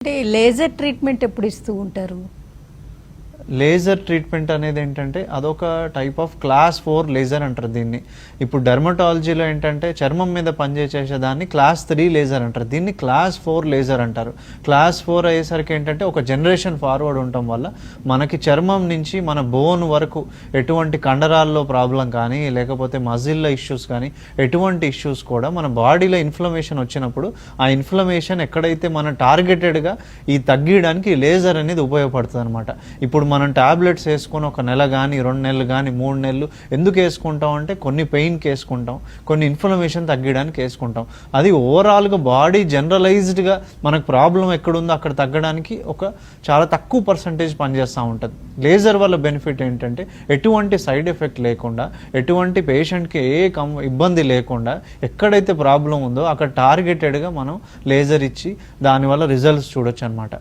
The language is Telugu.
అంటే లేజర్ ట్రీట్మెంట్ ఎప్పుడు ఇస్తూ ఉంటారు? లేజర్ ట్రీట్మెంట్ అనేది ఏంటంటే అదొక టైప్ ఆఫ్ క్లాస్ 4 లేజర్ అంటారు దీన్ని. ఇప్పుడు డెర్మటాలజీలో ఏంటంటే చర్మం మీద పనిచేసే దాన్ని క్లాస్ 3 లేజర్ అంటారు, దీన్ని క్లాస్ 4 లేజర్ అంటారు. క్లాస్ 4 అయ్యేసరికి ఏంటంటే ఒక జనరేషన్ ఫార్వర్డ్ ఉండటం వల్ల మనకి చర్మం నుంచి మన బోన్ వరకు ఎటువంటి కండరాల్లో ప్రాబ్లం కానీ లేకపోతే మజిల్లో ఇష్యూస్ కానీ ఎటువంటి ఇష్యూస్ కూడా మన బాడీలో ఇన్ఫ్లమేషన్ వచ్చినప్పుడు ఆ ఇన్ఫ్లమేషన్ ఎక్కడైతే మన టార్గెటెడ్గా ఈ తగ్గించడానికి లేజర్ అనేది ఉపయోగపడుతుంది అనమాట. ఇప్పుడు మనం టాబ్లెట్స్ వేసుకొని ఒక నెల కానీ 2 నెలలు కానీ 3 నెలలు ఎందుకు వేసుకుంటాం అంటే కొన్ని పెయిన్కి వేసుకుంటాం, కొన్ని ఇన్ఫ్లమేషన్ తగ్గడానికి వేసుకుంటాం. అది ఓవరాల్గా బాడీ జనరలైజ్డ్గా మనకు ప్రాబ్లం ఎక్కడుందో అక్కడ తగ్గడానికి ఒక చాలా తక్కువ పర్సంటేజ్ పనిచేస్తూ ఉంటుంది. లేజర్ వల్ల బెనిఫిట్ ఏంటంటే ఎటువంటి సైడ్ ఎఫెక్ట్ లేకుండా, ఎటువంటి పేషెంట్కి ఇబ్బంది లేకుండా ఎక్కడైతే ప్రాబ్లం ఉందో అక్కడ టార్గెటెడ్గా మనం లేజర్ ఇచ్చి దానివల్ల రిజల్ట్స్ చూడొచ్చు అనమాట.